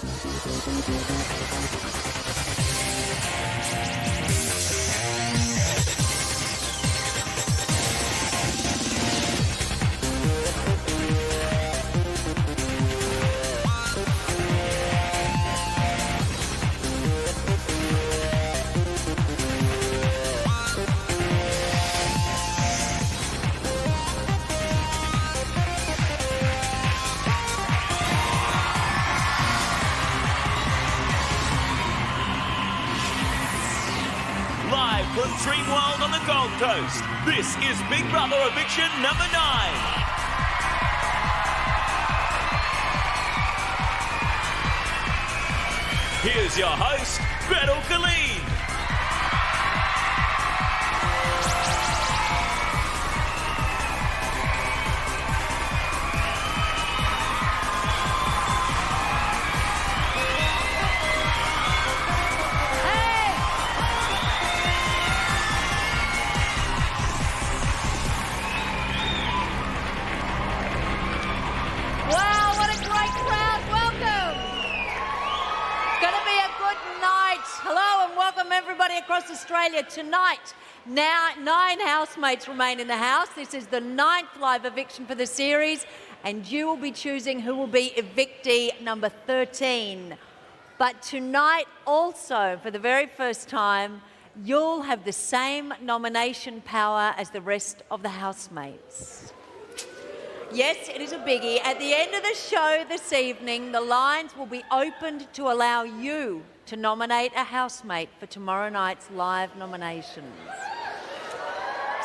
Live from Dreamworld on the Gold Coast, this is Big Brother Eviction number 9. Here's your host, Gretel Killeen. Wow, what a great crowd. Welcome. It's going to be a good night. Hello and welcome everybody across Australia. Tonight, now 9 housemates remain in the house. This is the 9th live eviction for the series, and you will be choosing who will be evictee number 13. But tonight also, for the very first time, you'll have the same nomination power as the rest of the housemates. Yes, it is a biggie. At the end of the show this evening, the lines will be opened to allow you to nominate a housemate for tomorrow night's live nominations.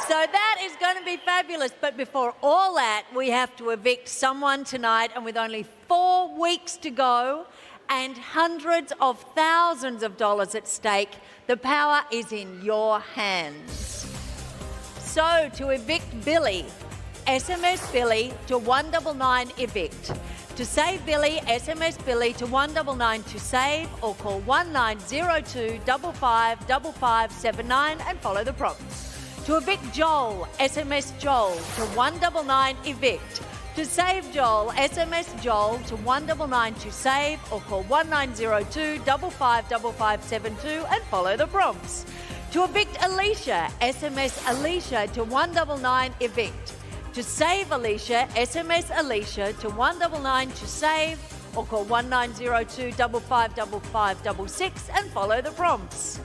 So that is going to be fabulous. But before all that, we have to evict someone tonight, and with only 4 weeks to go and hundreds of thousands of dollars at stake, the power is in your hands. So to evict Billy, SMS Billy to 199 evict. To save Billy, SMS Billy to 199 to save, or call 1902 55 5579 and follow the prompts. To evict Joel, SMS Joel to 199 evict. To save Joel, SMS Joel to 199 to save, or call 1902 55 5572 and follow the prompts. To evict Alicia, SMS Alicia to 199 evict. To save Alicia, SMS Alicia to 199 to save, or call 1902 55 5566 and follow the prompts.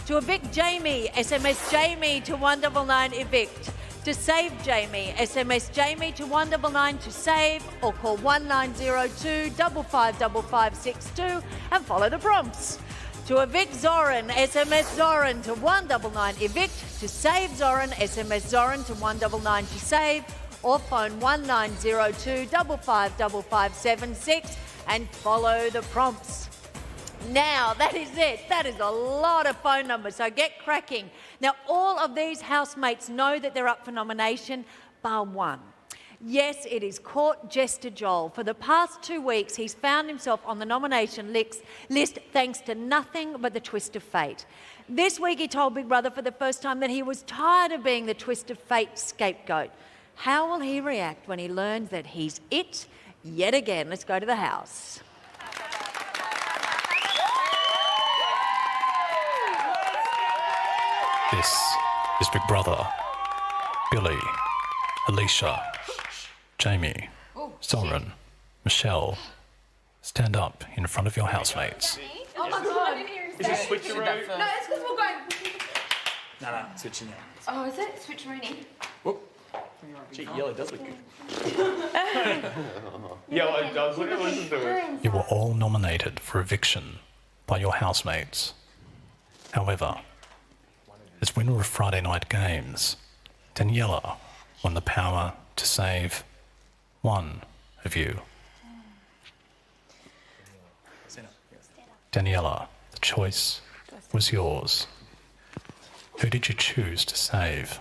To evict Jamie, SMS Jamie to 199 evict. To save Jamie, SMS Jamie to 199 to save, or call 1902 55 5562 and follow the prompts. To evict Zoran, SMS Zoran to 199 evict. To save Zoran, SMS Zoran to 199 to save, or phone 1902 55 5576 and follow the prompts. Now, that is it. That is a lot of phone numbers, so get cracking. Now, all of these housemates know that they're up for nomination, bar one. Yes, it is Court Jester Joel. For the past 2 weeks, he's found himself on the nomination list thanks to nothing but the twist of fate. This week, he told Big Brother for the first time that he was tired of being the twist of fate scapegoat. How will he react when he learns that he's it yet again? Let's go to the house. This is Big Brother. Billy, Alicia, Jamie, Zoran, Michelle, stand up in front of your housemates. Oh my god, I didn't hear you say Is it switcheroo? No, it's because we're going. No, switching out. Oh, is it switcheroonie? Whoop. Gee, yellow does look good. Yellow does look good. Listen to it. You were all nominated for eviction by your housemates. However, as winner of Friday night games, Daniela won the power to save one of you. Daniela, the choice was yours. Who did you choose to save?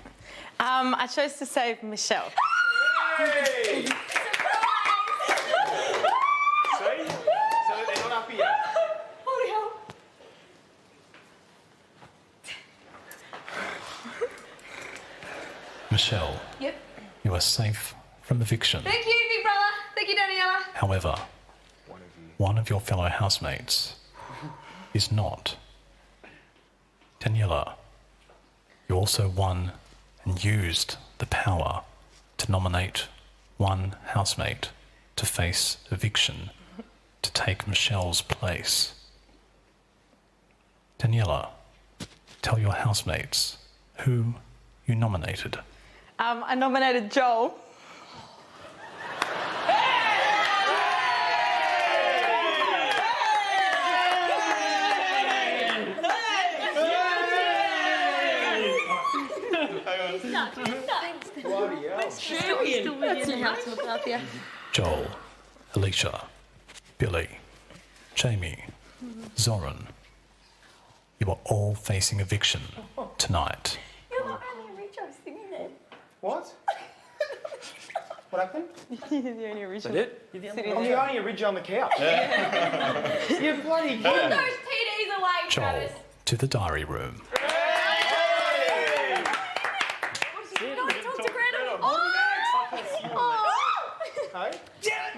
I chose to save Michelle. Hey! See? So they're not happy yet. Holy hell. Michelle, Yep. you are safe from eviction. Thank you, Big Brother. Thank you, Daniela. However, one of your fellow housemates is not. Daniela, you also won and used the power to nominate one housemate to face eviction, to take Michelle's place. Daniela, tell your housemates who you nominated. I nominated Joel. Joel, Alicia, Billy, Jamie, Zoran, you are all facing eviction tonight. You're not only rich, I was singing it. What? What happened? You're the only original. Is that it? I'm the only original on the couch. You bloody Put kid. those TDs away, Joel, Travis. to the diary room. Go and talk to Gretel. Hey?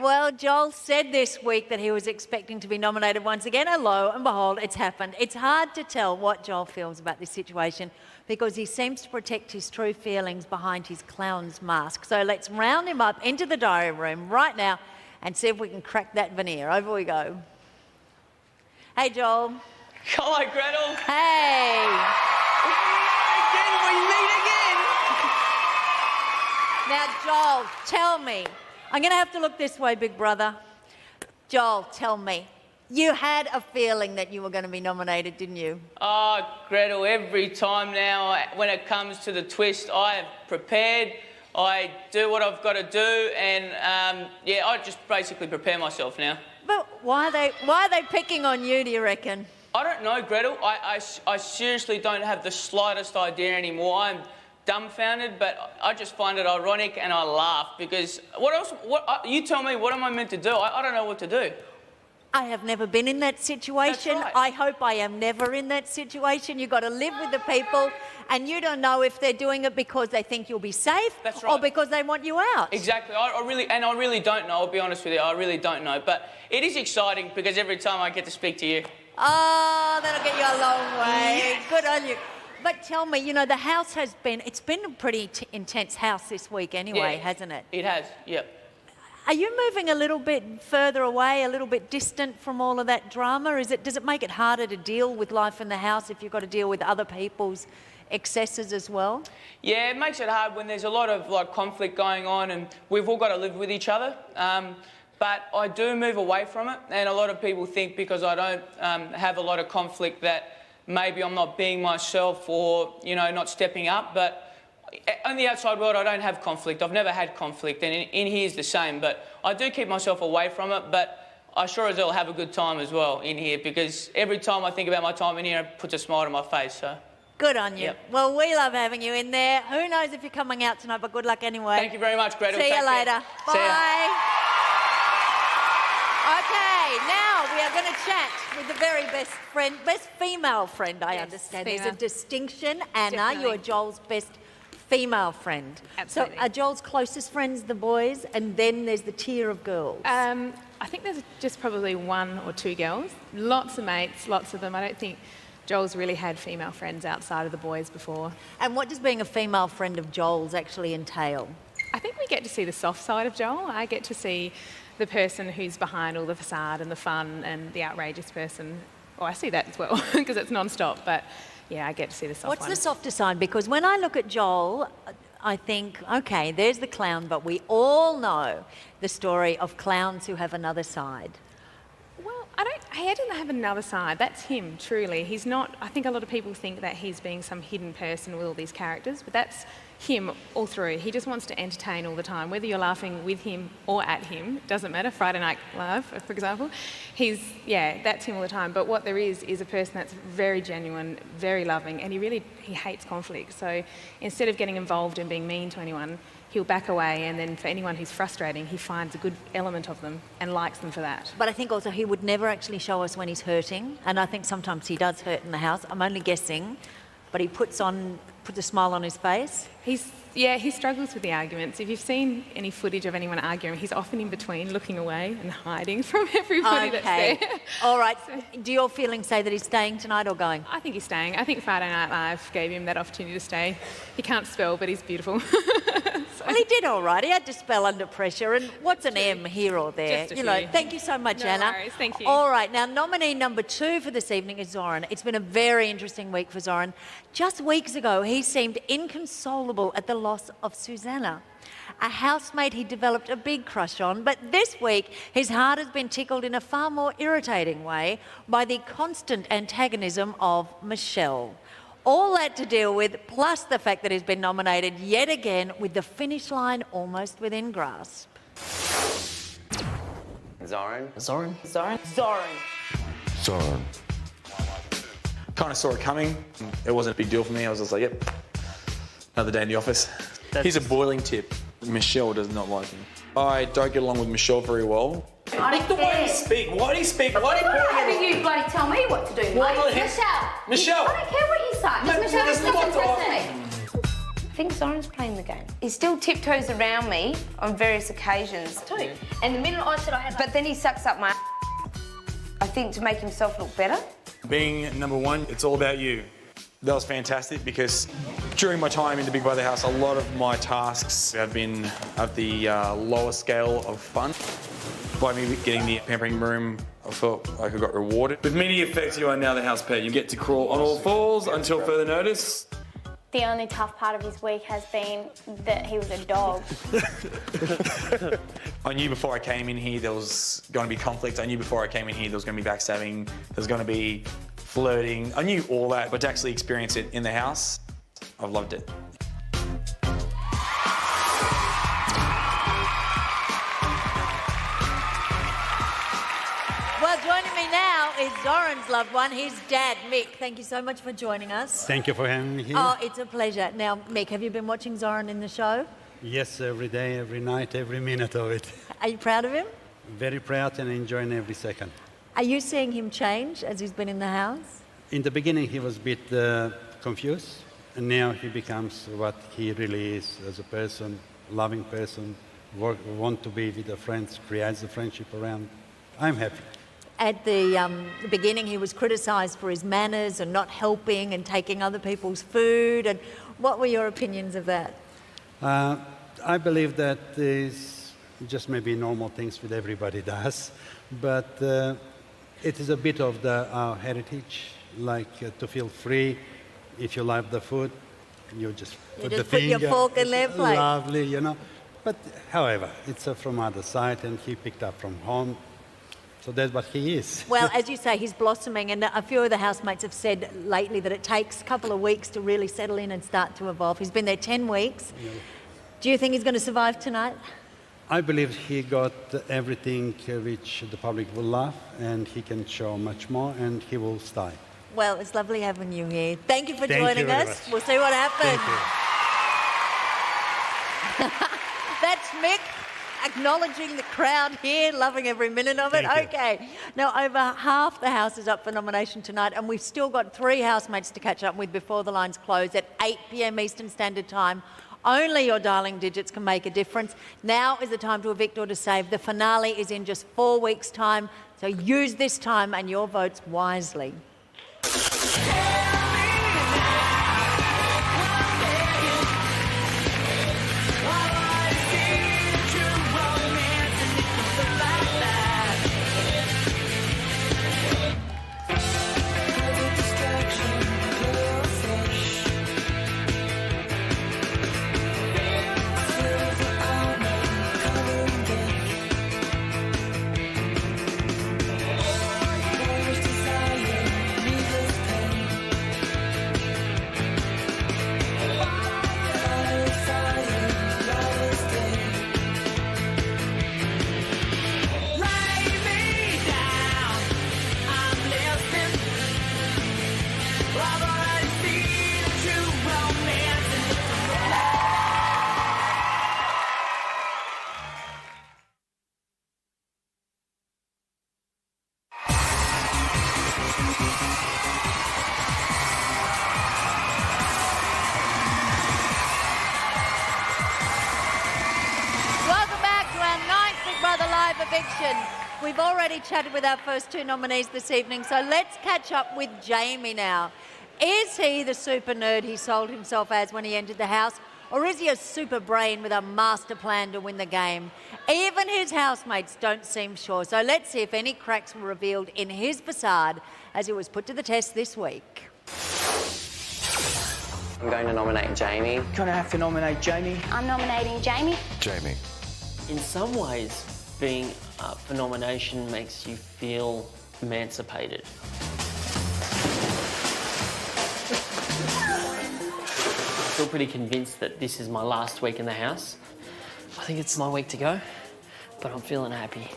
Well, Joel said this week that he was expecting to be nominated once again, and lo and behold, it's happened. It's hard to tell what Joel feels about this situation because he seems to protect his true feelings behind his clown's mask. So let's round him up into the diary room right now and see if we can crack that veneer. Over we go. Hey, Joel. Hello, Gretel. Hey. Again, we meet again. Now, Joel, tell me. I'm going to have to look this way, big brother. Joel, tell me. You had a feeling that you were going to be nominated, didn't you? Oh, Gretel, every time now when it comes to the twist, I have prepared. I do what I've got to do, and I just basically prepare myself now. But why are they picking on you, do you reckon? I don't know, Gretel. I seriously don't have the slightest idea anymore. I'm dumbfounded, but I just find it ironic and I laugh because what else? You tell me, what am I meant to do? I don't know what to do. I have never been in that situation. That's right. I hope I am never in that situation. You've got to live with the people and you don't know if they're doing it because they think you'll be safe That's or right. because they want you out. Exactly. I really don't know. I'll be honest with you. I really don't know. But it is exciting because every time I get to speak to you. Oh, that'll get you a long way. Yes. Good on you. But tell me, the house it's been a pretty intense house this week anyway, hasn't it? It has, yep. Are you moving a little bit further away, a little bit distant from all of that drama? Does it make it harder to deal with life in the house if you've got to deal with other people's excesses as well? Yeah, it makes it hard when there's a lot of conflict going on and we've all got to live with each other. But I do move away from it, and a lot of people think because I don't have a lot of conflict that maybe I'm not being myself or, not stepping up. But in the outside world, I don't have conflict. I've never had conflict, and in here is the same. But I do keep myself away from it, but I sure as hell have a good time as well in here because every time I think about my time in here, it puts a smile on my face, so. Good on you. Yep. Well, we love having you in there. Who knows if you're coming out tonight, but good luck anyway. Thank you very much, Gretel. See Take you care. later. See ya. Bye. Okay, now we are going to chat with the very best female friend, I understand. There's a female. distinction. Anna, Definitely. you're Joel's best female friend. Absolutely. So are Joel's closest friends the boys, and then there's the tier of girls? I think there's just probably one or two girls. Lots of mates, lots of them. I don't think Joel's really had female friends outside of the boys before. And what does being a female friend of Joel's actually entail? I think we get to see the soft side of Joel. I get to see the person who's behind all the facade and the fun and the outrageous person. Oh, I see that as well because it's non-stop, but yeah, I get to see the soft What's one. the softer side? Because when I look at Joel, I think, okay, there's the clown, but we all know the story of clowns who have another side. Well, he doesn't have another side. That's him, truly. He's not, I think a lot of people think that he's being some hidden person with all these characters, but that's him all through. He just wants to entertain all the time. Whether you're laughing with him or at him, it doesn't matter. Friday Night Live, for example. That's him all the time. But what there is a person that's very genuine, very loving, and he hates conflict. So instead of getting involved and being mean to anyone, he'll back away, and then for anyone who's frustrating, he finds a good element of them and likes them for that. But I think also he would never actually show us when he's hurting, and I think sometimes he does hurt in the house. I'm only guessing, but he puts a smile on his face. Yeah, he struggles with the arguments. If you've seen any footage of anyone arguing, he's often in between, looking away and hiding from everybody that's there. All right. Do your feelings say that he's staying tonight or going? I think he's staying. I think Friday Night Live gave him that opportunity to stay. He can't spell, but he's beautiful. Well, he did all right. He had to spell under pressure. And what's an M here or there? Just a few. Thank you so much, No Anna. worries, thank you. All right. Now, nominee number 2 for this evening is Zoran. It's been a very interesting week for Zoran. Just weeks ago, he seemed inconsolable at the loss of Susanna, a housemate he developed a big crush on. But this week, his heart has been tickled in a far more irritating way by the constant antagonism of Michelle. All that to deal with, plus the fact that he's been nominated yet again with the finish line almost within grasp. Zoran. Zoran? Zoran. Zoran. Kind of saw it coming. It wasn't a big deal for me. I was just like, yep, another day in the office. Here's a boiling tip. Michelle does not like him. I don't get along with Michelle very well. Look the way he speak. Why do you speak? Why do Why you bloody tell me what to do, mate? Michelle. I don't care what you say. No, Michelle there's doesn't lots of- impress me. I think Zoran's playing the game. He still tiptoes around me on various occasions. Too. And the minute I said I had... But then he sucks up my... I think to make himself look better. Being number 1, it's all about you. That was fantastic because during my time in the Big Brother house, a lot of my tasks have been at the lower scale of fun. By me getting the pampering room, I felt like I got rewarded. With media effects, you are now the house pet. You get to crawl on all fours until further notice. The only tough part of his week has been that he was a dog. I knew before I came in here there was going to be conflict. I knew before I came in here there was going to be backstabbing. There's going to be flirting. I knew all that, but to actually experience it in the house, I've loved it. Well, joining me now is Zoran's loved one, his dad, Mick. Thank you so much for joining us. Thank you for having me here. Oh, it's a pleasure. Now, Mick, have you been watching Zoran in the show? Yes, every day, every night, every minute of it. Are you proud of him? Very proud and enjoying every second. Are you seeing him change as he's been in the house? In the beginning, he was a bit confused, and now he becomes what he really is as a person, loving person, want to be with the friends, creates the friendship around. I'm happy. At the beginning, he was criticised for his manners and not helping and taking other people's food. And what were your opinions of that? I believe that is just maybe normal things that everybody does, but it is a bit of our heritage, like to feel free. If you love the food, you just put your fork in their plate. Lovely, you know. But however, it's from other side, and he picked up from home. So that's what he is. Well, as you say, he's blossoming, and a few of the housemates have said lately that it takes a couple of weeks to really settle in and start to evolve. He's been there 10 weeks. Yeah. Do you think he's going to survive tonight? I believe he got everything which the public will love, and he can show much more, and he will stay. Well, it's lovely having you here. Thank you for joining us. Much. We'll see what happens. That's Mick. Acknowledging the crowd here, loving every minute of it. Okay. Now, over half the house is up for nomination tonight, and we've still got 3 housemates to catch up with before the lines close at 8 p.m. Eastern Standard Time. Only your darling digits can make a difference. Now is the time to evict or to save. The finale is in just 4 weeks' time, so use this time and your votes wisely. Eviction. We've already chatted with our first two nominees this evening, so let's catch up with Jamie now. Is he the super nerd he sold himself as when he entered the house, or is he a super brain with a master plan to win the game? Even his housemates don't seem sure, so let's see if any cracks were revealed in his facade as he was put to the test this week. I'm going to nominate Jamie. Gonna have to nominate Jamie. I'm nominating Jamie. Jamie. In some ways, being up for nomination makes you feel emancipated. I feel pretty convinced that this is my last week in the house. I think it's my week to go, but I'm feeling happy.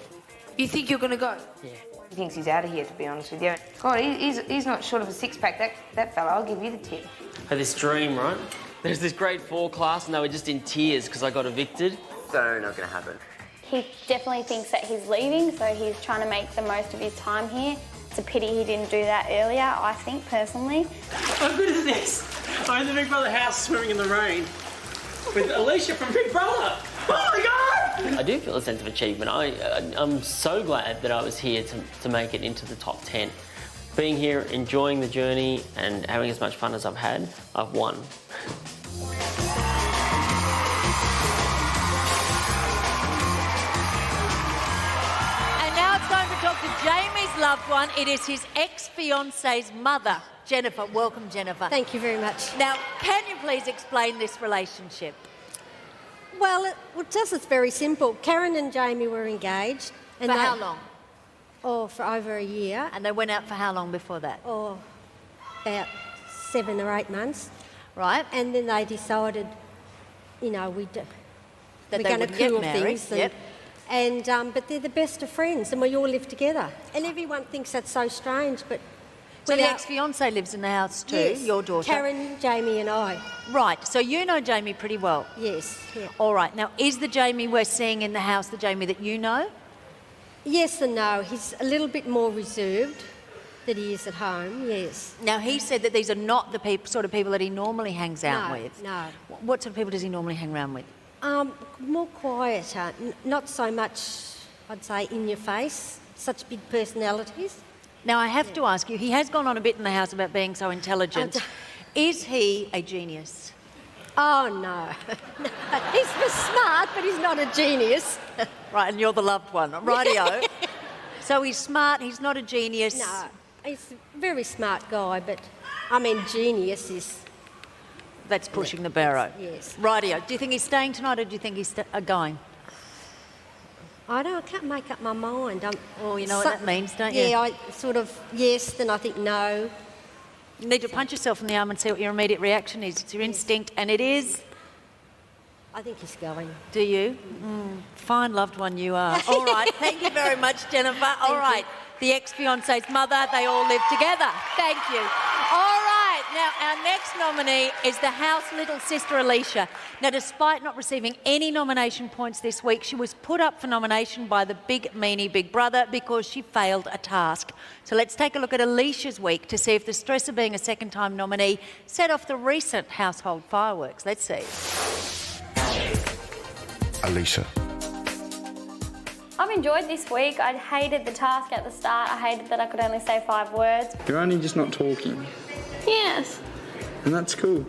You think you're going to go? Yeah. He thinks he's out of here, to be honest with you. God, he's not short of a six-pack, that fella. I'll give you the tip. I had this dream, right? There's this grade 4 class and they were just in tears because I got evicted. So, not going to happen. He definitely thinks that he's leaving, so he's trying to make the most of his time here. It's a pity he didn't do that earlier, I think, personally. I'm good at this. I'm in the Big Brother house swimming in the rain with Alicia from Big Brother. Oh my God! I do feel a sense of achievement. I'm so glad that I was here to make it into the top 10. Being here, enjoying the journey and having as much fun as I've had, I've won. And now it's time to talk to Jamie's loved one. It is his ex-fiance's mother. Jennifer, welcome, Jennifer. Thank you very much. Now, can you please explain this relationship? Well, just it's very simple. Karen and Jamie were engaged. And For how long? Oh, for over a year. And they went out for how long before that? Oh, about 7 or 8 months. Right. And then they decided, you know, we're That going to would get cool married. things. And, but they're the best of friends and we all live together. And everyone thinks that's so strange, but... So the ex-fiancé lives in the house too, yes, your daughter? Karen, Jamie and I. Right, so you know Jamie pretty well? Yes, yeah. All right, now is the Jamie we're seeing in the house the Jamie that you know? Yes and no. He's a little bit more reserved than he is at home, yes. Now, he said that these are not the sort of people that he normally hangs out with. No. What sort of people does he normally hang around with? More quieter, not so much, I'd say, in your face, such big personalities. Now, I have to ask you, he has gone on a bit in the house about being so intelligent. Is he a genius? Oh, no. He's smart, but he's not a genius. Right, and you're the loved one. Rightio. So he's smart, he's not a genius. No, he's a very smart guy, but, I mean, genius is... That's pushing the barrow. Yes. Rightio. Do you think he's staying tonight or do you think he's going? I can't make up my mind. Oh, you know what that means, don't you? Yeah, I sort of, yes, then I think no. You need to punch yourself in the arm and see what your immediate reaction is. It's your instinct, and it is... I think he's going. Do you? Fine loved one you are. All right, thank you very much, Jennifer. All right, the ex-fiance's mother, they all live together. Thank you. All right, now our next nominee is the house little sister Alicia. Now, despite not receiving any nomination points this week, she was put up for nomination by the big meanie Big Brother because she failed a task. So let's take a look at Alicia's week to see if the stress of being a second-time nominee set off the recent household fireworks. Let's see. Alicia. I've enjoyed this week. I hated the task at the start. I hated that I could only say 5 words. You're only just not talking. Yes. And that's cool.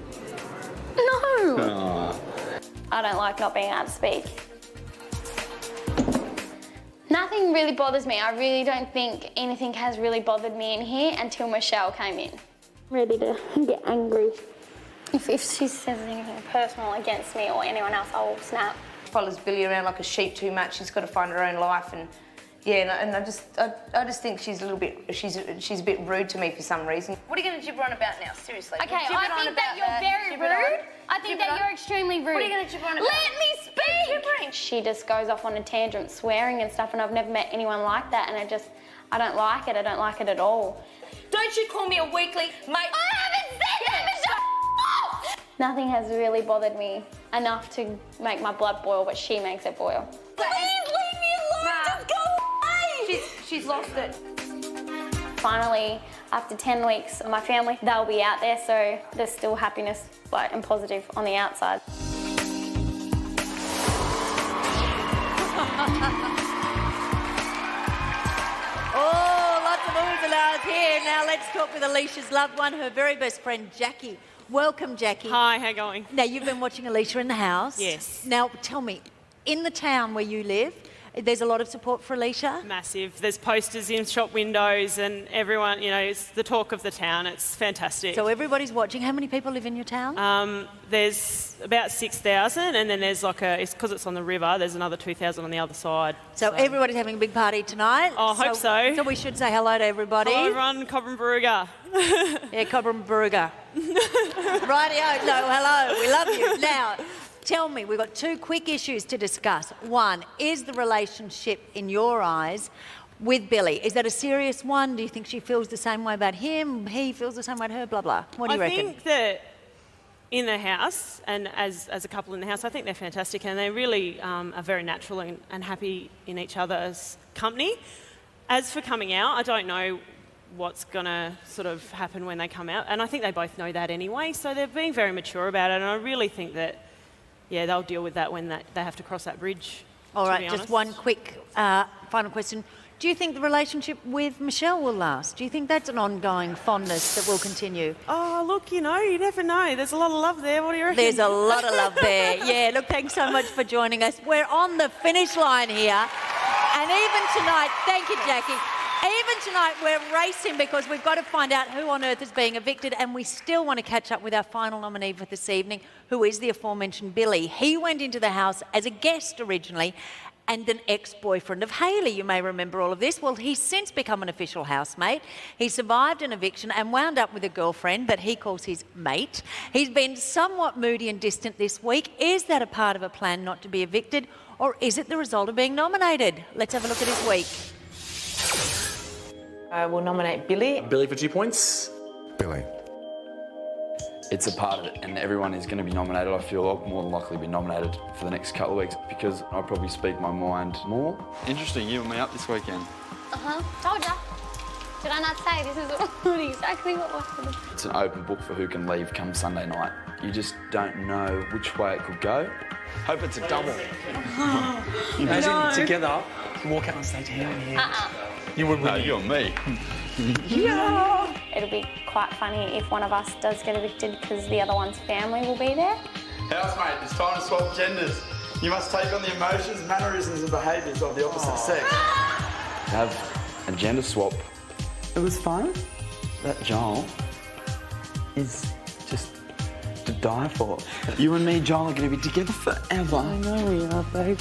No. Aww. I don't like not being able to speak. Nothing really bothers me. I really don't think anything has really bothered me in here until Michelle came in. Ready to get angry. If she says anything personal against me or anyone else, I will snap. Follows Billy around like a sheep too much. She's got to find her own life, and yeah, and I just think she's a little bit, she's a bit rude to me for some reason. What are you going to gibber on about now? Seriously. Okay, I think that you're very rude. I think that you're extremely rude. What are you going to gibber on about? Let me speak. She just goes off on a tangent, swearing and stuff, and I've never met anyone like that, and I don't like it. I don't like it at all. Don't you call me a weakling, mate? I haven't said that, Michelle. Nothing has really bothered me enough to make my blood boil, but she makes it boil. Please leave me alone. Just go away. She's lost it. Finally, after 10 weeks, my family, they'll be out there, so there's still happiness and positive on the outside. now let's talk with Alicia's loved one, her very best friend, Jackie. Welcome, Jackie. Hi, how you going? Now, you've been watching Alicia in the house. Yes. Now, tell me, in the town where you live, there's a lot of support for Alicia? Massive. There's posters in shop windows and everyone, you know, it's the talk of the town. It's fantastic. So everybody's watching. How many people live in your town? There's about 6,000 and then there's like it's because it's on the river, there's another 2,000 on the other side. So everybody's having a big party tonight? I hope so. So we should say hello to everybody. Hello everyone, Cobram Baruga. Yeah, Cobram Baruga. Rightio. No, hello. We love you. Now, tell me, we've got two quick issues to discuss. One, is the relationship, in your eyes, with Billy, is that a serious one? Do you think she feels the same way about him? He feels the same way about her? Blah, blah. What do you reckon? I think that in the house, and as a couple in the house, I think they're fantastic and they really are very natural and happy in each other's company. As for coming out, I don't know what's going to sort of happen when they come out, and I think they both know that anyway, so they're being very mature about it, and I really think that, yeah, they'll deal with that when they have to cross that bridge. All right, just one quick final question. Do you think the relationship with Michelle will last? Do you think that's an ongoing fondness that will continue? Oh, look, you know, you never know. There's a lot of love there. What do you reckon? There's a lot of love there. Yeah, look, thanks so much for joining us. We're on the finish line here. And even tonight, thank you, Jackie. Even tonight, we're racing because we've got to find out who on earth is being evicted, and we still want to catch up with our final nominee for this evening, who is the aforementioned Billy. He went into the house as a guest originally and an ex-boyfriend of Hayley. You may remember all of this. Well, he's since become an official housemate. He survived an eviction and wound up with a girlfriend that he calls his mate. He's been somewhat moody and distant this week. Is that a part of a plan not to be evicted, or is it the result of being nominated? Let's have a look at his week. I will nominate Billy. Billy for 2 points. Billy. It's a part of it, and everyone is going to be nominated. I feel I'll more than likely be nominated for the next couple of weeks because I probably speak my mind more. Interesting, you and me up this weekend. Told ya. Did I not say this is exactly what happened? It's an open book for who can leave come Sunday night. You just don't know which way it could go. Hope it's a double. Imagine together, walk out on stage hand in hand. You would win. No, you and me. Yeah. It'll be quite funny if one of us does get evicted because the other one's family will be there. Housemate, it's time to swap genders. You must take on the emotions, mannerisms and behaviours of the opposite sex. Have a gender swap. It was fun. That Joel is just to die for. You and me, Joel, are going to be together forever. I know we are, babe.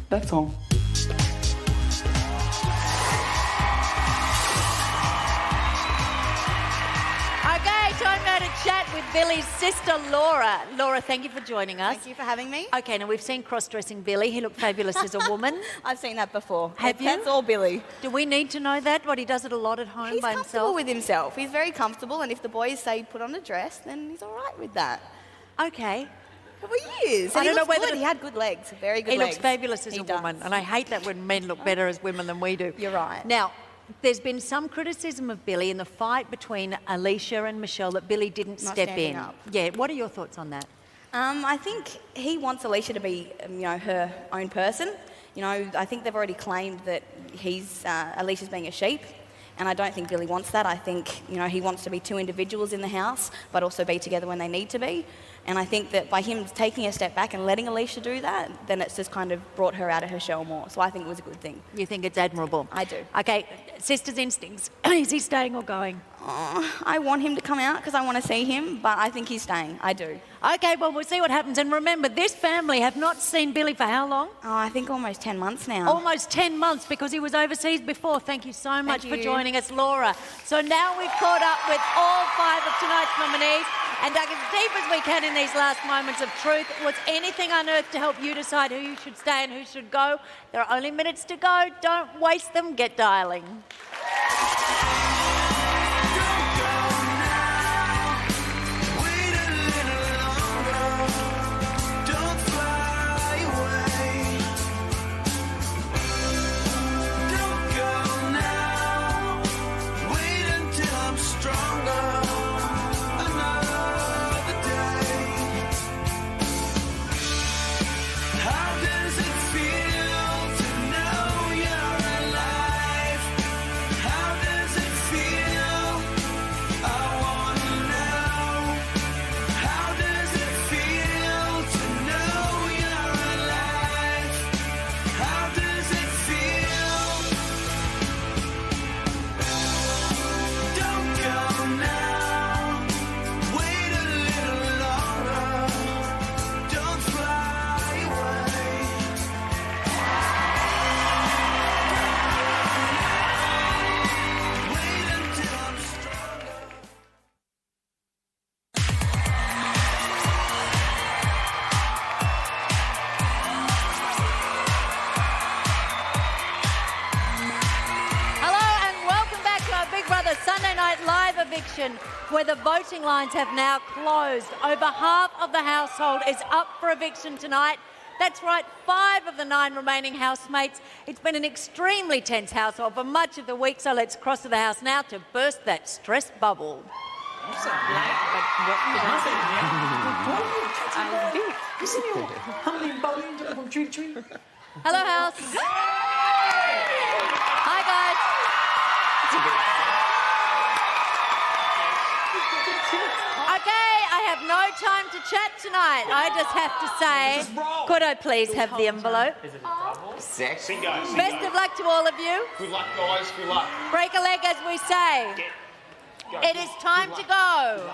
That's all. Okay, time now to chat with Billy's sister, Laura. Laura, thank you for joining us. Thank you for having me. Okay, now we've seen cross-dressing Billy. He looked fabulous as a woman. I've seen that before. Have you? That's all Billy. Do we need to know that? What, he does it a lot at home He's by comfortable himself? with himself. He's very comfortable, and if the boys say put on a dress, then he's all right with that. Okay. Well, he is. I And don't know whether he had good legs, very good He legs. looks fabulous as He a does. woman, and I hate that when men look better as women than we do. You're right. Now, there's been some criticism of Billy in the fight between Alicia and Michelle that Billy didn't Not step standing in. up. Yeah, what are your thoughts on that? I think he wants Alicia to be, her own person. I think they've already claimed that Alicia's being a sheep, and I don't think Billy wants that. I think, he wants to be two individuals in the house, but also be together when they need to be. And I think that by him taking a step back and letting Alicia do that, then it's just kind of brought her out of her shell more. So I think it was a good thing. You think it's admirable? I do. Okay, sister's instincts. Is he staying or going? I want him to come out because I want to see him, but I think he's staying. I do. Okay, well, we'll see what happens. And remember, this family have not seen Billy for how long? Oh, I think almost 10 months now. Almost 10 months because he was overseas before. Thank you so much for you. joining us, Laura. So now we've caught up with all 5 of tonight's nominees and dug as deep as we can in these last moments of truth. Was anything unearthed to help you decide who you should stay and who should go? There are only minutes to go. Don't waste them. Get dialing. How does it feel Eviction, where the voting lines have now closed. Over half of the household is up for eviction tonight. That's right, 5 of the 9 remaining housemates. It's been an extremely tense household for much of the week, so let's cross to the house now to burst that stress bubble. Hello, house. Hi, guys. Okay, I have no time to chat tonight. I just have to say, could I please have the envelope? Sex. Best of luck to all of you. Good luck, guys. Good luck. Break a leg, as we say. It is time to go.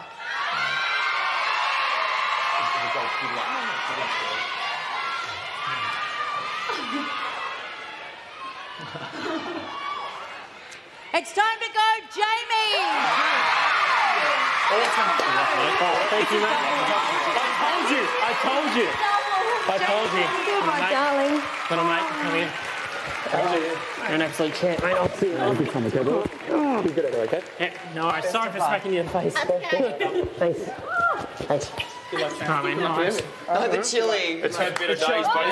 It's time to go, Jamie! Awesome. Thank you, mate. I told you. Goodbye, darling. Little mate, come in. You're an absolute champ, mate. I'll see you. Good time, okay, bro? Be good at it, okay? Yeah, no worries. Sorry for smacking you in the face. Thanks. Thanks. Good luck, champ. Right, mate. Nice. Oh, the chili. It's had better days, buddy.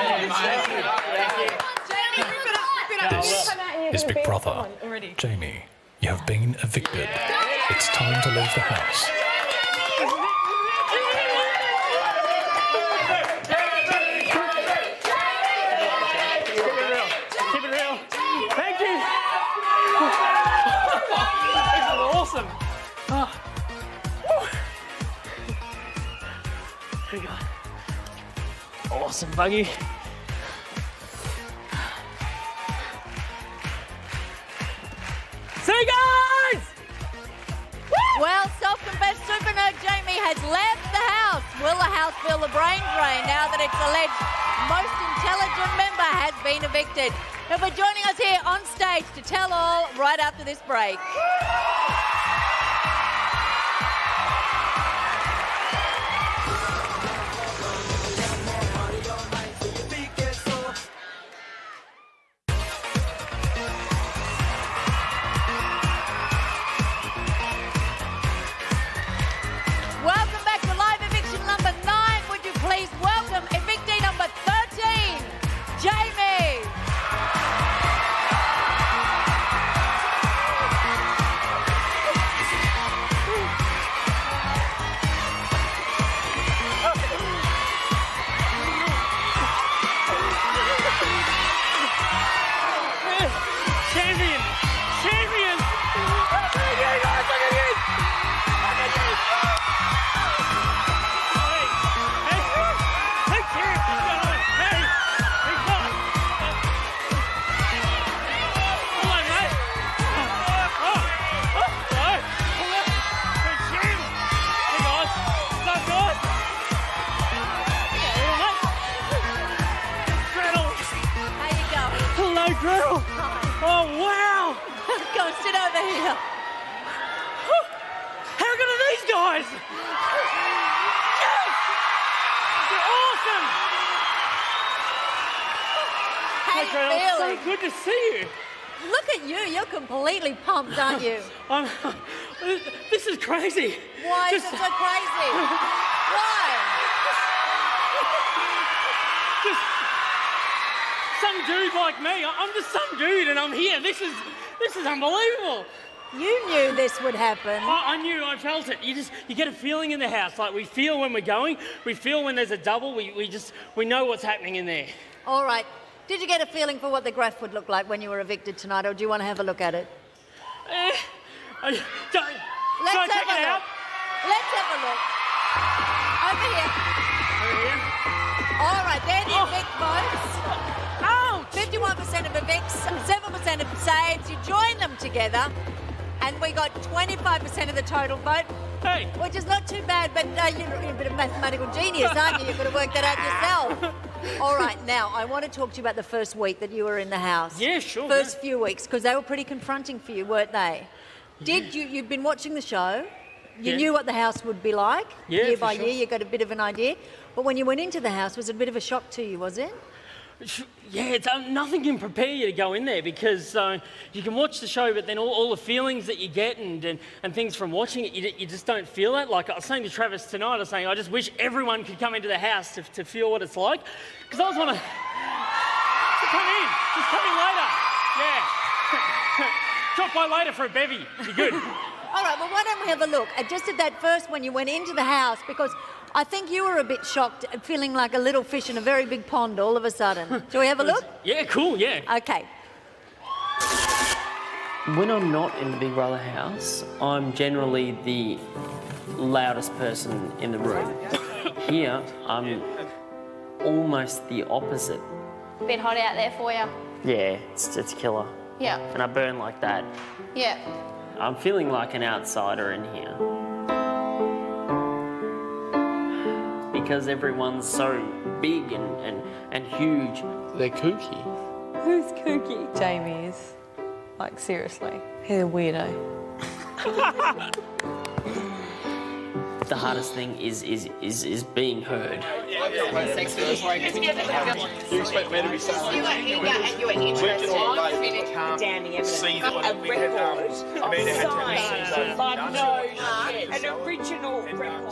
This is Big Brother. Jamie, you have been evicted. It's time to leave the house. Keep it real. Thank you. This is awesome. Oh. Here we go. Awesome, buggy. See you guys! Well, self-confessed super nerd Jamie has left the house. Will the house feel the brain drain now that its alleged most intelligent member has been evicted? He'll be joining us here on stage to tell all right after this break. Welcome back to live eviction number 9. Would you please welcome evictee number 13, Jamie. Champion! Champion! How you going? Hello, Gretel! Oh, wow! Go and sit over here. How good are these guys? Yes! They're awesome! How Hey, you Gretel, it's feeling? so good to see you. Look at you. You're completely pumped, aren't you? This is crazy. Why is Just- it so crazy? Why? Just some dude like me. I'm just some dude, and I'm here. This is unbelievable. You knew this would happen. I knew. I felt it. You get a feeling in the house. Like we feel when we're going. We feel when there's a double. We know what's happening in there. All right. Did you get a feeling for what the graph would look like when you were evicted tonight, or do you want to have a look at it? Don't. Let's Should I check have it a out? look. Let's have a look. Over here. Over here. All right, there the evict votes. Ouch! 51% of evicts, 7% of saves. You join them together, and we got 25% of the total vote. Hey. Which is not too bad, but you're a bit of mathematical genius, aren't you? You've got to work that out yourself. All right, now, I want to talk to you about the first week that you were in the house. Yeah, sure. First few weeks, because they were pretty confronting for you, weren't they? You'd been watching the show. You knew what the house would be like. Yeah, year for by sure. year, you got a bit of an idea. But when you went into the house, was it a bit of a shock to you, was it? Yeah, it's, nothing can prepare you to go in there because you can watch the show, but then all the feelings that you get and things from watching it, you just don't feel it. Like I was saying to Travis tonight, I was saying I just wish everyone could come into the house to feel what it's like. Because I was want to come in, just come in later. Yeah. Drop by later for a bevy. Be good. All right, well, why don't we have a look at just at that first when you went into the house, because I think you were a bit shocked, feeling like a little fish in a very big pond all of a sudden. Shall we have a look? Yeah, cool, yeah. Okay. When I'm not in the Big Brother house, I'm generally the loudest person in the room. Here, I'm almost the opposite. A bit hot out there for you. Yeah, it's killer. Yeah. And I burn like that. Yeah. I'm feeling like an outsider in here. Because everyone's so big and huge. They're kooky. Who's kooky? Jamie is. Like, seriously. He's a weirdo. The hardest thing is being heard. You expect me to be saying you were interested in see that we had an original record.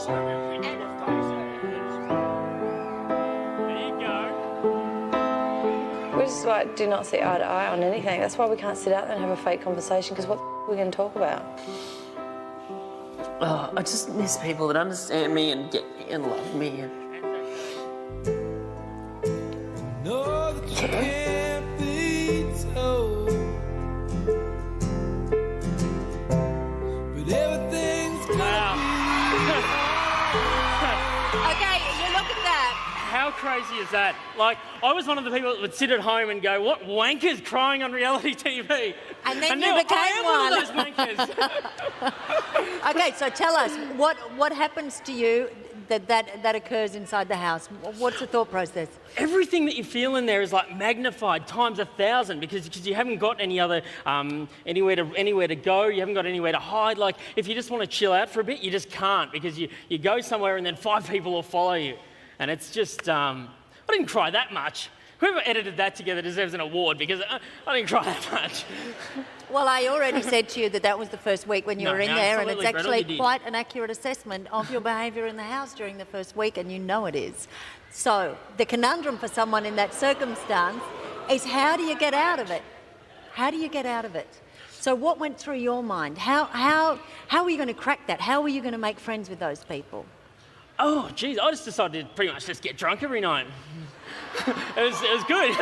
We just like do not see eye to eye on anything. That's why we can't sit out there and have a fake conversation, because what are we going to talk about? Oh, I just miss people that understand me and get me and love me. No, that you can't be told. But everything's gonna Okay, you look at that. How crazy is that? Like, I was one of the people that would sit at home and go, what wankers crying on reality TV? And then now you became I am one of those wankers. Okay, so tell us, what happens to you that occurs inside the house? What's the thought process? Everything that you feel in there is like magnified times 1,000 because you haven't got any other anywhere to go. You haven't got anywhere to hide. Like if you just want to chill out for a bit, you just can't because you go somewhere and then 5 people will follow you, and it's just I didn't cry that much. Whoever edited that together deserves an award because I didn't cry that much. Well, I already said to you that was the first week when you were in there, and it's actually quite an accurate assessment of your behaviour in the house during the first week, and you know it is. So the conundrum for someone in that circumstance is, how do you get out of it? How do you get out of it? So what went through your mind? How are you going to crack that? How are you going to make friends with those people? Oh, geez, I just decided to pretty much just get drunk every night. It was good.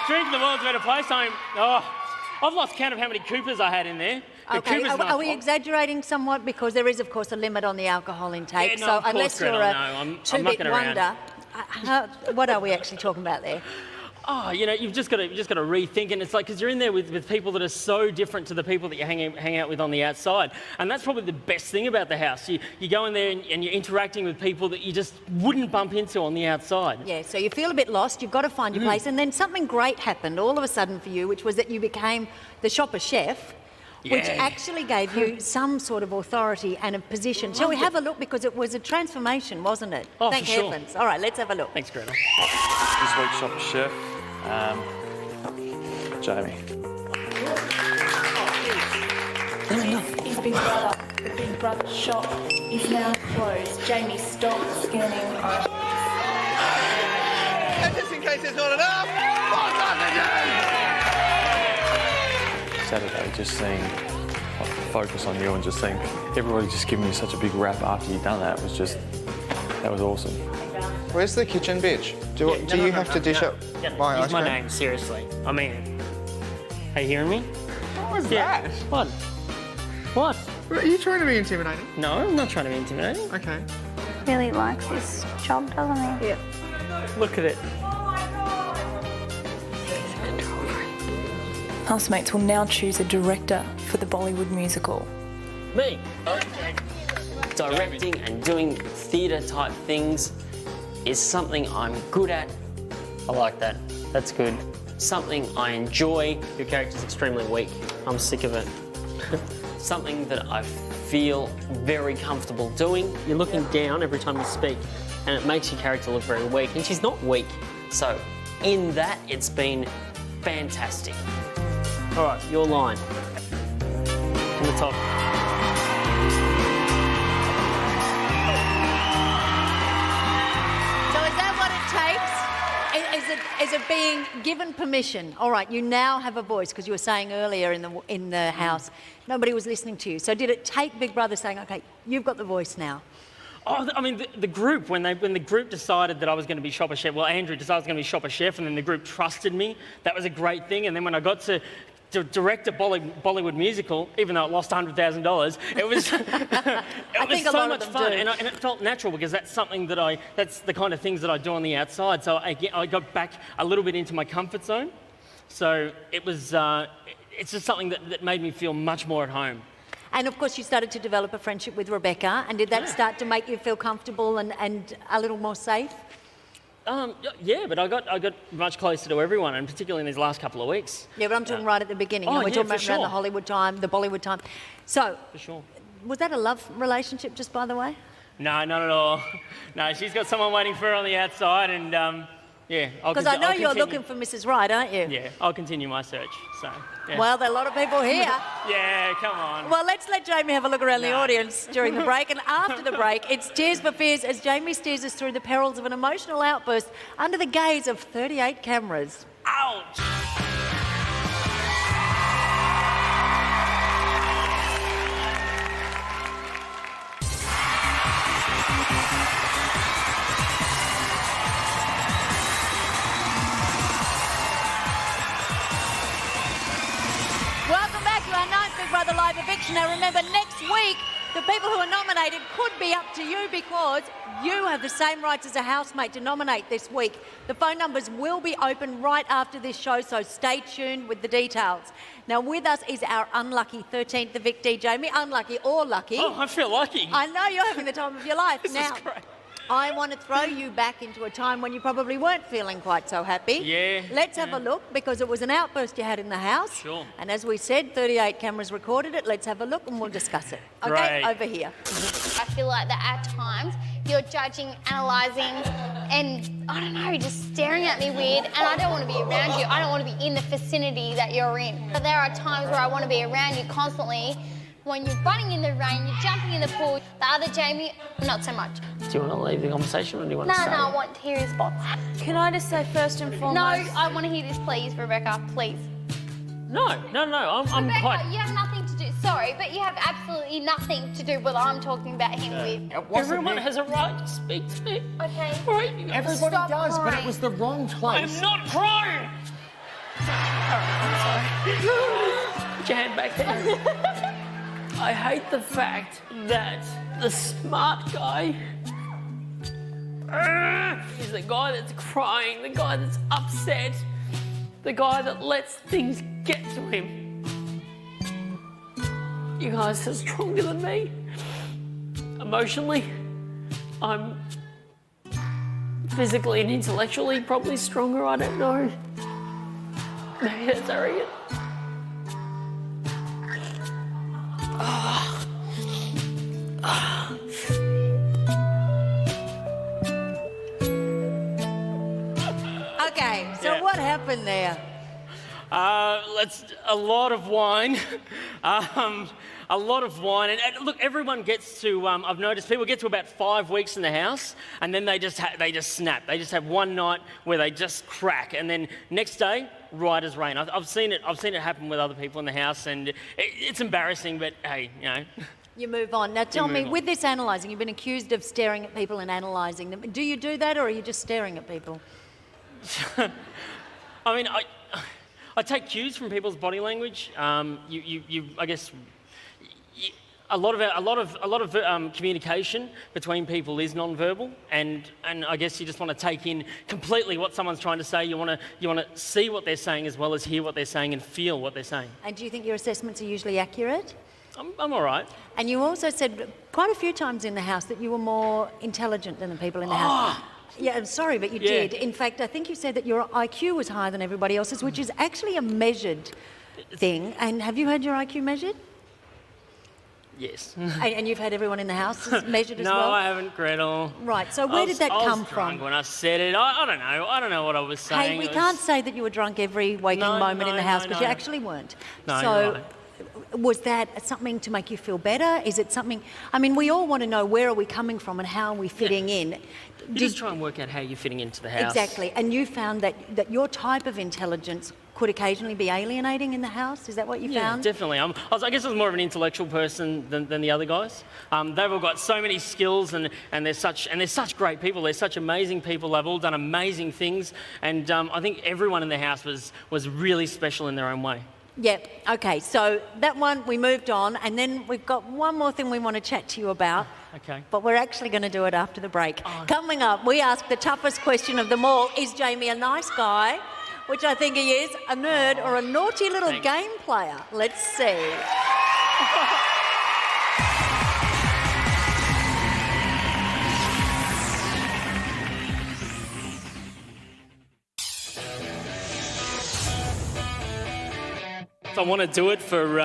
Drink, the world's a better place. I've lost count of how many Coopers I had in there. Okay, are we exaggerating somewhat? Because there is, of course, a limit on the alcohol intake. Yeah, no, so of course, unless Gretel, you're no, I'm a two-bit mucking around. wonder, what are we actually talking about there? Oh, you've just got to rethink, and it's like because you're in there with people that are so different to the people that you hang out with on the outside, and that's probably the best thing about the house. You go in there and you're interacting with people that you just wouldn't bump into on the outside. Yeah, so you feel a bit lost. You've got to find your place, and then something great happened all of a sudden for you, which was that you became the shopper chef. Yeah. Which actually gave you some sort of authority and a position. Shall we have a look? Because it was a transformation, wasn't it? Oh, Thank for sure. heavens. All right, let's have a look. Thanks, Gretel. This week's shopper chef, Jamie. His Big Brother, the Big Brother shop is now closed. Jamie, stop scanning. And just in case there's not enough, Saturday, just seeing the focus on you and just seeing everybody just giving you such a big rap after you've done that that was awesome. Where's the kitchen, bitch? Do you have to dish up my ice Use my cream? name, seriously. I mean it. Are you hearing me? What was that? What? What? Are you trying to be intimidating? No, I'm not trying to be intimidating. Okay. Really likes this job, doesn't he? Yeah. Look at it. Housemates will now choose a director for the Bollywood musical. Me. Directing and doing theatre type things is something I'm good at. I like that. That's good. Something I enjoy. Your character's extremely weak. I'm sick of it. Something that I feel very comfortable doing. You're looking down every time you speak. and it makes your character look very weak, and she's not weak. So, in that, it's been fantastic. All right, your line. From the top. So is that what it takes? Is it being given permission? All right, you now have a voice, because you were saying earlier in the house, nobody was listening to you. So did it take Big Brother saying, OK, you've got the voice now? Oh, I mean, the group, when the group decided that I was going to be shopper chef, well, Andrew decided I was going to be shopper chef, and then the group trusted me. That was a great thing. And then when I got to direct a Bollywood musical, even though it lost $100,000, it was it was so much fun, and it felt natural, because that's something that that's the kind of things that I do on the outside. So I got back a little bit into my comfort zone. So it was it's just something that made me feel much more at home. And of course, you started to develop a friendship with Rebecca, and did that start to make you feel comfortable and a little more safe? Yeah, but I got much closer to everyone, and particularly in these last couple of weeks. Yeah, but I'm talking right at the beginning. Oh, We're talking about for around sure. the Hollywood time, the Bollywood time. So, For sure. was that a love relationship, just by the way? No, not at all. No, she's got someone waiting for her on the outside, and yeah. Because I know you're looking for Mrs. Right, aren't you? Yeah, I'll continue my search. So. Yeah. Well, there are a lot of people here. Yeah, come on. Well, let's let Jamie have a look around the audience during the break. And after the break, it's Tears for Fears as Jamie steers us through the perils of an emotional outburst under the gaze of 38 cameras. Ouch! Welcome back to our 9th Big Brother Live Eviction. Now remember, next week, the people who are nominated could be up to you, because you have the same rights as a housemate to nominate this week. The phone numbers will be open right after this show, so stay tuned with the details. Now with us is our unlucky 13th evictee, Jamie. Unlucky or lucky. Oh, I feel lucky. I know you're having the time of your life. This now, is great. I want to throw you back into a time when you probably weren't feeling quite so happy. Yeah. Let's have a look, because it was an outburst you had in the house. Sure. And as we said, 38 cameras recorded it. Let's have a look and we'll discuss it. Okay, Great. over here. I feel like that at times you're judging, analysing, and I don't know, just staring at me weird, and I don't want to be around you. I don't want to be in the vicinity that you're in. But there are times where I want to be around you constantly. When you're running in the rain, you're jumping in the pool. The other Jamie, not so much. Do you want to leave the conversation, or do you want to stay? No, I want to hear his thoughts. Can I just say first and foremost? No, I want to hear this, please, Rebecca, please. No. I'm Rebecca, quite... you have nothing to do. Sorry, but you have absolutely nothing to do with what I'm talking about him with. Everyone has a right to speak to me. Okay. Right? Everybody Stop does, but it crying. was the wrong place. I'm not crying! I'm sorry. Put your hand back there. I hate the fact that the smart guy is the guy that's crying, the guy that's upset, the guy that lets things get to him. You guys are stronger than me. Emotionally, I'm physically and intellectually probably stronger, I don't know. Maybe that's arrogant. Okay, so what happened there? A lot of wine. A lot of wine. And look, everyone gets to, I've noticed people get to about 5 weeks in the house, and then they just snap. They just have one night where they just crack, and then next day, right as rain. I've seen it happen with other people in the house, and it's embarrassing, but hey, you know. You move on. Now tell me, move on. with this analysing, you've been accused of staring at people and analysing them. Do you do that, or are you just staring at people? I mean, I take cues from people's body language. I guess a lot of communication between people is non-verbal, and I guess you just want to take in completely what someone's trying to say. You want to see what they're saying as well as hear what they're saying and feel what they're saying. And do you think your assessments are usually accurate? I'm all right. And you also said quite a few times in the house that you were more intelligent than the people in the house. Yeah, I'm sorry, but you did. In fact, I think you said that your IQ was higher than everybody else's, which is actually a measured thing. And have you had your IQ measured? Yes. And you've had everyone in the house measured as no, well? I haven't, Gretel. Right, so where did that come I was drunk from? when I said it. I don't know. I don't know what I was saying. Hey, we can't say that you were drunk every waking moment in the house because you actually weren't. No, so you're right. was that something to make you feel better? Is it something... I mean, we all want to know where are we coming from and how are we fitting in. You just try and work out how you're fitting into the house. Exactly. And you found that your type of intelligence could occasionally be alienating in the house? Is that what you found? Definitely. I guess I was more of an intellectual person than the other guys. They've all got so many skills and they're such great people. They're such amazing people. They've all done amazing things. And I think everyone in the house was really special in their own way. Yeah, okay, so that one, we moved on, and then we've got one more thing we want to chat to you about. Okay. But we're actually going to do it after the break. Coming up, we ask the toughest question of them all, is Jamie a nice guy? Which I think he is, a nerd or a naughty little game player. Let's see. So I want to do it for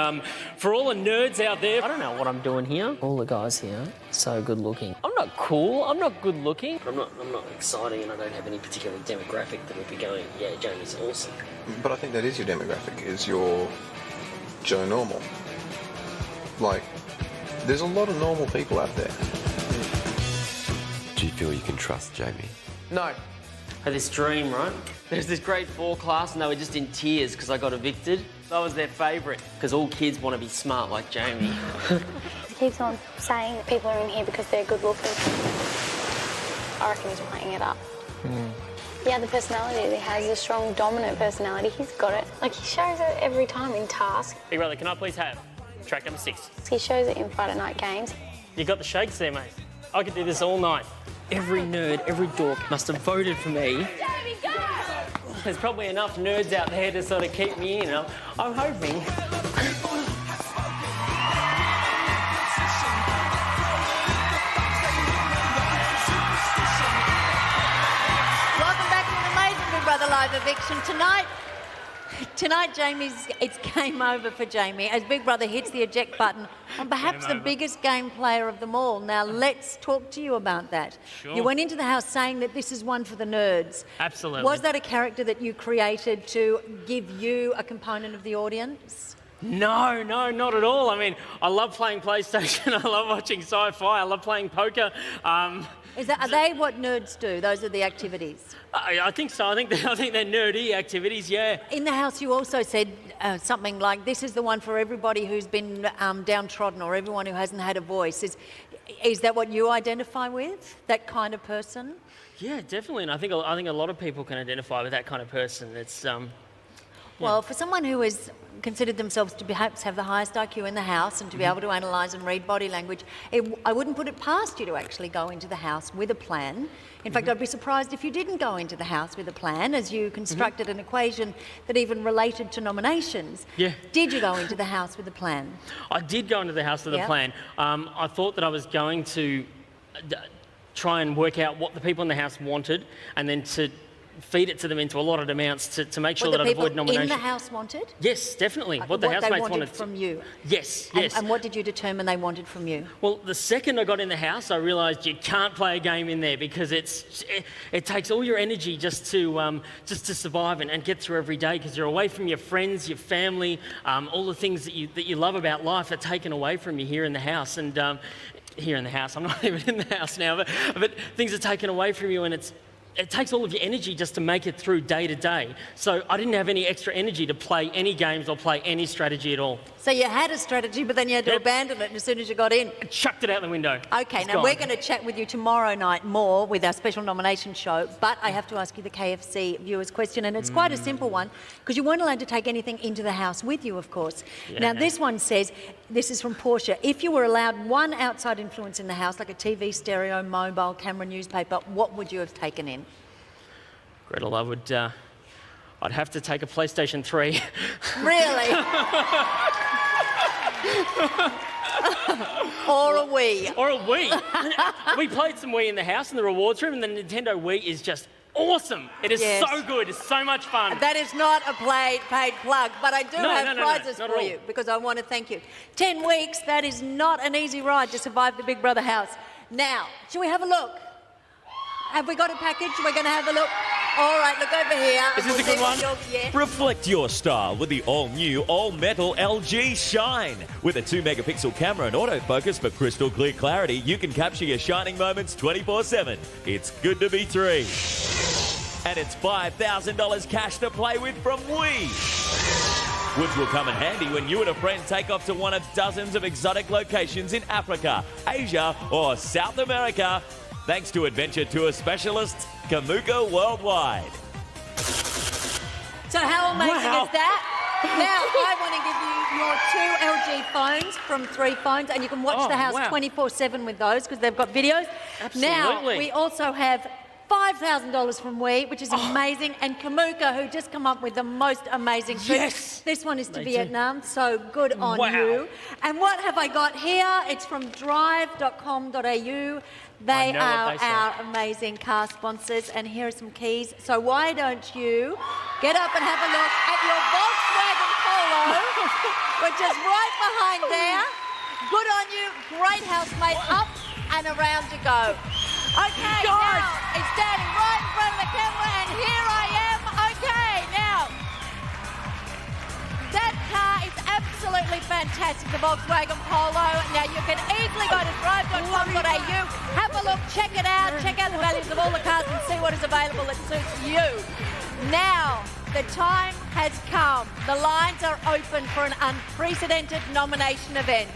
all the nerds out there. I don't know what I'm doing here. All the guys here, so good looking. I'm not cool, I'm not good looking. I'm not exciting and I don't have any particular demographic that would be going, yeah, Jamie's awesome. But I think that is your demographic, is your Joe Normal. Like, there's a lot of normal people out there. Do you feel you can trust Jamie? No. I had this dream, right? There's this grade 4 class and they were just in tears because I got evicted. I was their favourite because all kids want to be smart like Jamie. He keeps on saying that people are in here because they're good looking. I reckon he's playing it up. Yeah, the personality that he has, a strong, dominant personality, he's got it. Like, he shows it every time in task. Big brother, can I please have track number 6? He shows it in Friday night games. You got the shakes there, mate. I could do this all night. Every nerd, every dork must have voted for me. There's probably enough nerds out there to sort of keep me in. I'm hoping. Welcome back to an amazing Big Brother Live Eviction. Tonight, it's game over for Jamie as Big Brother hits the eject button on perhaps the biggest game player of them all. Now, let's talk to you about that. Sure. You went into the house saying that this is one for the nerds. Absolutely. Was that a character that you created to give you a component of the audience? No, not at all. I mean, I love playing PlayStation. I love watching sci-fi. I love playing poker. Are they what nerds do? Those are the activities? I think so. I think they're nerdy activities, yeah. In the house, you also said something like, this is the one for everybody who's been downtrodden or everyone who hasn't had a voice. Is that what you identify with, that kind of person? Yeah, definitely. And I think a lot of people can identify with that kind of person. It's Well, for someone who has considered themselves to perhaps have the highest IQ in the house and to be able to analyse and read body language, I wouldn't put it past you to actually go into the house with a plan. In fact, I'd be surprised if you didn't go into the house with a plan, as you constructed an equation that even related to nominations. Yeah. Did you go into the house with a plan? I did go into the house with a plan. I thought that I was going to try and work out what the people in the house wanted and then to feed it to them into allotted amounts to make sure that I'd avoid nomination. What the people in the house wanted? Yes, definitely. What the they housemates wanted from you? Yes. And what did you determine they wanted from you? Well, the second I got in the house, I realised you can't play a game in there because it takes all your energy just to survive and get through every day because you're away from your friends, your family, all the things that you love about life are taken away from you here in the house. And here in the house, I'm not even in the house now, but things are taken away from you and it takes all of your energy just to make it through day to day. So I didn't have any extra energy to play any games or play any strategy at all. So you had a strategy, but then you had to abandon it as soon as you got in. I chucked it out the window. Okay, now we're going to chat with you tomorrow night more with our special nomination show, but I have to ask you the KFC viewers question, and it's quite a simple one, because you weren't allowed to take anything into the house with you, of course. Yeah. Now, this one says, this is from Portia, if you were allowed one outside influence in the house, like a TV, stereo, mobile, camera, newspaper, what would you have taken in? Gretel, I'd have to take a PlayStation 3. Really? Or a Wii. Or a Wii. We played some Wii in the house in the rewards room, and the Nintendo Wii is just awesome. It is Yes. so good. It's so much fun. That is not a paid plug, but I do have prizes not for at all. you because I want to thank you. 10 weeks, that is not an easy ride to survive the Big Brother house. Now, should we have a look? Have we got a package? We're going to have a look. All right, look over here. Is this a good one? Yeah. Reflect your style with the all-new, all-metal LG Shine. With a 2-megapixel camera and autofocus for crystal clear clarity, you can capture your shining moments 24/7. It's good to be 3. And it's $5,000 cash to play with from Wii, which will come in handy when you and a friend take off to one of dozens of exotic locations in Africa, Asia, or South America, thanks to adventure tour specialists Kamuka Worldwide. So how amazing is that? Now, I want to give you your 2 LG phones from 3 phones, and you can watch the house 24/7 with those because they've got videos. Absolutely. Now, we also have $5,000 from Wii, which is amazing, and Kamuka, who just come up with the most amazing trip. Yes. This one is to They Vietnam, so good on you. And what have I got here? It's from drive.com.au. They know are what they say. our amazing car sponsors, and here are some keys. So why don't you get up and have a look at your Volkswagen Polo, which is right behind there. Good on you, great housemate, up and around you go. Okay, now it's standing right in front of the camera, and here I am. Okay, now that car is absolutely fantastic, the Volkswagen Polo. Now you can easily go to drive.com.au, have a look, check it out, check out the values of all the cars and see what is available that suits you. Now, the time has come. The lines are open for an unprecedented nomination event.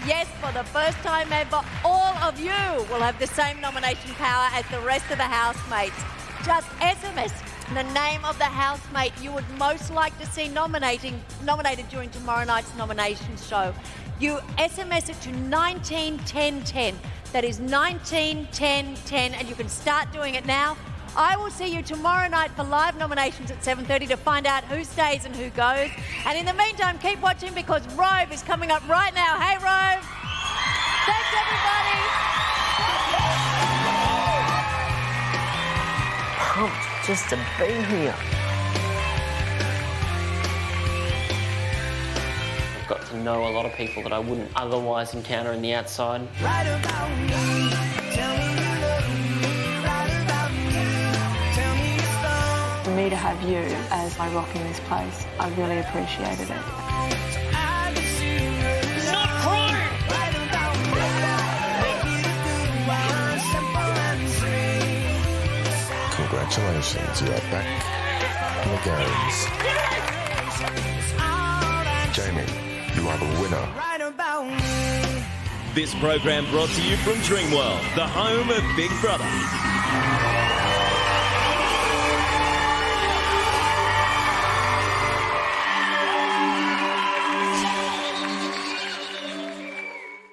Yes, for the first time ever, all of you will have the same nomination power as the rest of the housemates. Just SMS the name of the housemate you would most like to see nominated during tomorrow night's nomination show. You SMS it to 191010. That is 191010, and you can start doing it now. I will see you tomorrow night for live nominations at 7:30 to find out who stays and who goes. And in the meantime, keep watching because Rove is coming up right now. Hey, Rove. Thanks, everybody. Pumped just to be here. I've got to know a lot of people that I wouldn't otherwise encounter in the outside. Right about me, tell me you love me. Right about me, tell me your song. For me to have you as my rock in this place, I really appreciated it. I just see you not crying. Right about me, make it a good one, simple and free. Congratulations, you are back in the games. Jamie, you are the winner. Right about me. This program brought to you from Dreamworld, the home of Big Brother.